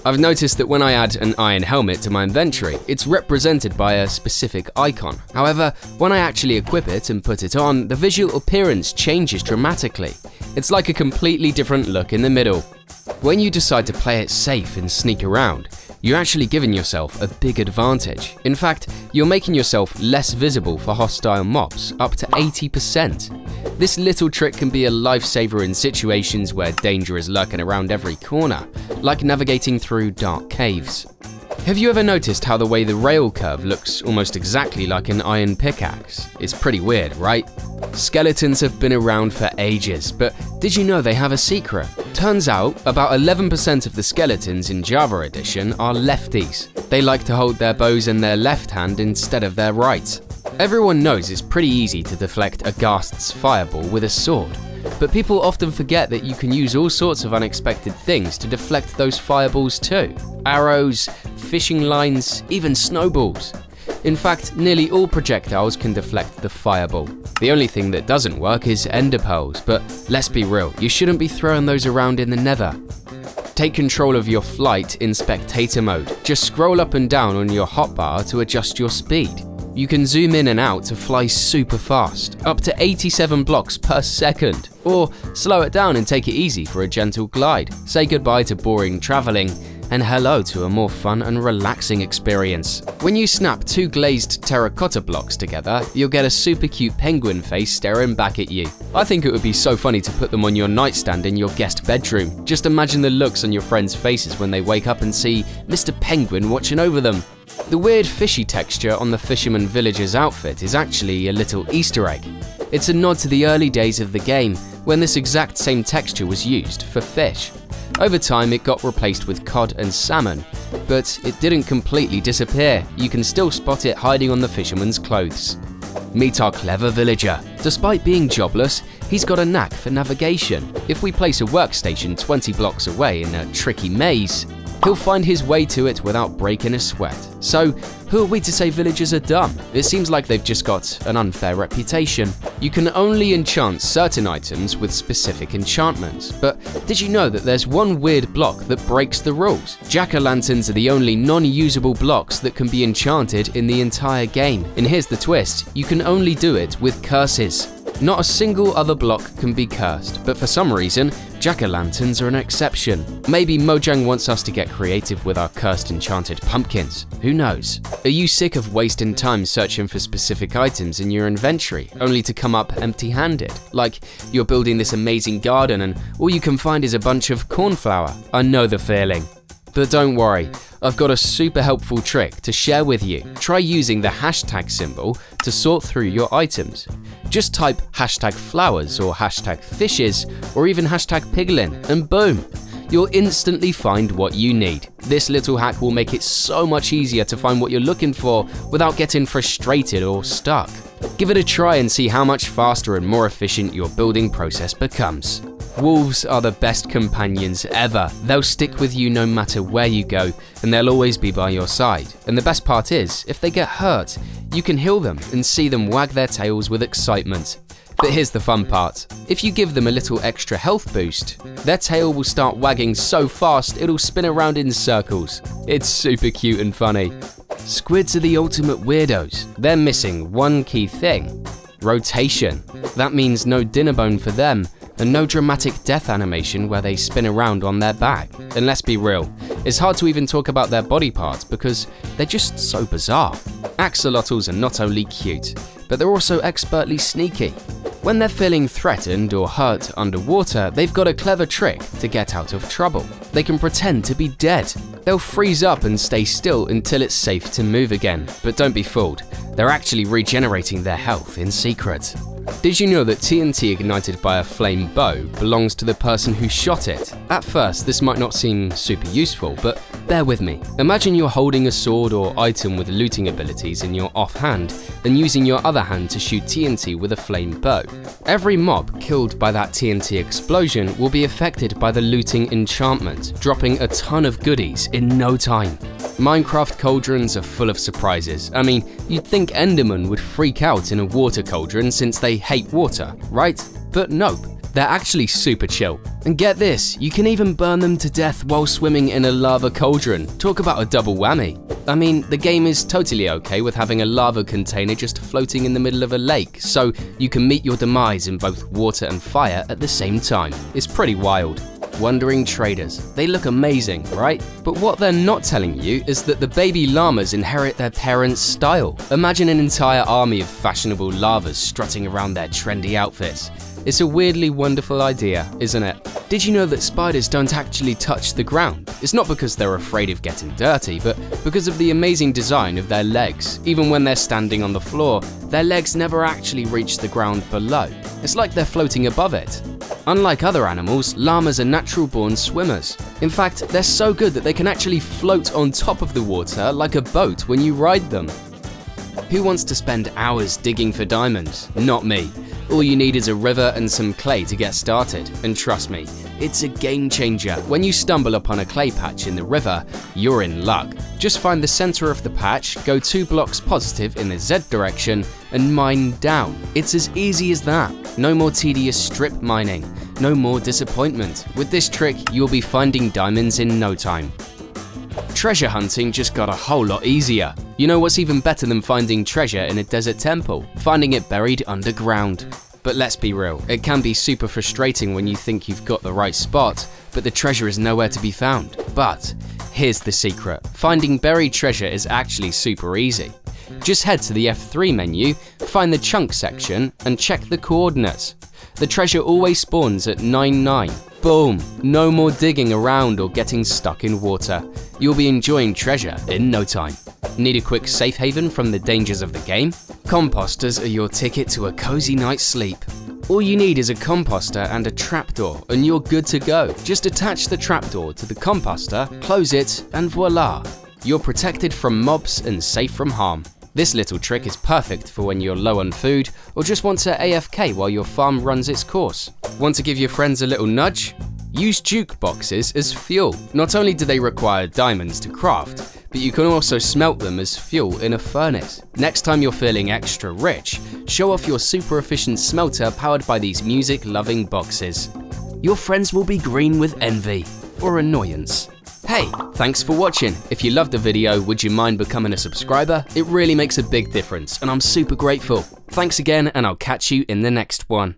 I've noticed that when I add an iron helmet to my inventory, it's represented by a specific icon. However, when I actually equip it and put it on, the visual appearance changes dramatically. It's like a completely different look in the middle. When you decide to play it safe and sneak around, you're actually giving yourself a big advantage. In fact, you're making yourself less visible for hostile mobs, up to 80%. This little trick can be a lifesaver in situations where danger is lurking around every corner, like navigating through dark caves. Have you ever noticed how the way the rail curve looks almost exactly like an iron pickaxe? It's pretty weird, right? Skeletons have been around for ages, but did you know they have a secret? Turns out, about 11% of the skeletons in Java Edition are lefties. They like to hold their bows in their left hand instead of their right. Everyone knows it's pretty easy to deflect a ghast's fireball with a sword, but people often forget that you can use all sorts of unexpected things to deflect those fireballs too. Arrows, fishing lines, even snowballs. In fact, nearly all projectiles can deflect the fireball. The only thing that doesn't work is ender pearls, but let's be real, you shouldn't be throwing those around in the nether. Take control of your flight in Spectator Mode. Just scroll up and down on your hotbar to adjust your speed. You can zoom in and out to fly super fast, up to 87 blocks per second, or slow it down and take it easy for a gentle glide. Say goodbye to boring traveling and hello to a more fun and relaxing experience. When you snap two glazed terracotta blocks together, you'll get a super cute penguin face staring back at you. I think it would be so funny to put them on your nightstand in your guest bedroom. Just imagine the looks on your friends' faces when they wake up and see Mr. Penguin watching over them. The weird fishy texture on the fisherman villager's outfit is actually a little Easter egg. It's a nod to the early days of the game, when this exact same texture was used for fish. Over time it got replaced with cod and salmon, but it didn't completely disappear. You can still spot it hiding on the fisherman's clothes. Meet our clever villager. Despite being jobless, he's got a knack for navigation. If we place a workstation 20 blocks away in a tricky maze, he'll find his way to it without breaking a sweat. So, who are we to say villagers are dumb? It seems like they've just got an unfair reputation. You can only enchant certain items with specific enchantments, but did you know that there's one weird block that breaks the rules? Jack-o'-lanterns are the only non-usable blocks that can be enchanted in the entire game. And here's the twist, you can only do it with curses. Not a single other block can be cursed, but for some reason, jack-o'-lanterns are an exception. Maybe Mojang wants us to get creative with our cursed enchanted pumpkins. Who knows? Are you sick of wasting time searching for specific items in your inventory, only to come up empty-handed? Like you're building this amazing garden and all you can find is a bunch of cornflower. I know the feeling. But don't worry, I've got a super helpful trick to share with you. Try using the hashtag symbol to sort through your items. Just type hashtag flowers or hashtag fishes or even hashtag piglin and boom, you'll instantly find what you need. This little hack will make it so much easier to find what you're looking for without getting frustrated or stuck. Give it a try and see how much faster and more efficient your building process becomes. Wolves are the best companions ever. They'll stick with you no matter where you go, and they'll always be by your side. And the best part is, if they get hurt, you can heal them and see them wag their tails with excitement. But here's the fun part. If you give them a little extra health boost, their tail will start wagging so fast it'll spin around in circles. It's super cute and funny. Squids are the ultimate weirdos. They're missing one key thing: rotation. That means no dinner bone for them, and no dramatic death animation where they spin around on their back. And let's be real, it's hard to even talk about their body parts because they're just so bizarre. Axolotls are not only cute, but they're also expertly sneaky. When they're feeling threatened or hurt underwater, they've got a clever trick to get out of trouble. They can pretend to be dead. They'll freeze up and stay still until it's safe to move again. But don't be fooled, they're actually regenerating their health in secret. Did you know that TNT ignited by a flame bow belongs to the person who shot it? At first, this might not seem super useful, but bear with me. Imagine you're holding a sword or item with looting abilities in your offhand and using your other hand to shoot TNT with a flame bow. Every mob killed by that TNT explosion will be affected by the looting enchantment, dropping a ton of goodies in no time. Minecraft cauldrons are full of surprises. I mean, you'd think Endermen would freak out in a water cauldron since they hate water, right? But nope, they're actually super chill. And get this, you can even burn them to death while swimming in a lava cauldron. Talk about a double whammy. I mean, the game is totally okay with having a lava container just floating in the middle of a lake, so you can meet your demise in both water and fire at the same time. It's pretty wild. Wandering traders. They look amazing, right? But what they're not telling you is that the baby llamas inherit their parents' style. Imagine an entire army of fashionable llamas strutting around their trendy outfits. It's a weirdly wonderful idea, isn't it? Did you know that spiders don't actually touch the ground? It's not because they're afraid of getting dirty, but because of the amazing design of their legs. Even when they're standing on the floor, their legs never actually reach the ground below. It's like they're floating above it. Unlike other animals, llamas are natural-born swimmers. In fact, they're so good that they can actually float on top of the water like a boat when you ride them. Who wants to spend hours digging for diamonds? Not me. All you need is a river and some clay to get started, and trust me, it's a game changer. When you stumble upon a clay patch in the river, you're in luck. Just find the center of the patch, go 2 blocks positive in the Z direction, and mine down. It's as easy as that. No more tedious strip mining, no more disappointment. With this trick, you'll be finding diamonds in no time. Treasure hunting just got a whole lot easier. You know what's even better than finding treasure in a desert temple? Finding it buried underground. But let's be real, it can be super frustrating when you think you've got the right spot, but the treasure is nowhere to be found. But here's the secret. Finding buried treasure is actually super easy. Just head to the F3 menu, find the chunk section, and check the coordinates. The treasure always spawns at 99. Boom! No more digging around or getting stuck in water. You'll be enjoying treasure in no time. Need a quick safe haven from the dangers of the game? Composters are your ticket to a cozy night's sleep. All you need is a composter and a trapdoor, and you're good to go. Just attach the trapdoor to the composter, close it, and voila! You're protected from mobs and safe from harm. This little trick is perfect for when you're low on food or just want to AFK while your farm runs its course. Want to give your friends a little nudge? Use juke boxes as fuel. Not only do they require diamonds to craft, but you can also smelt them as fuel in a furnace. Next time you're feeling extra rich, show off your super efficient smelter powered by these music-loving boxes. Your friends will be green with envy or annoyance. Hey, thanks for watching. If you loved the video, would you mind becoming a subscriber? It really makes a big difference, and I'm super grateful. Thanks again, and I'll catch you in the next one.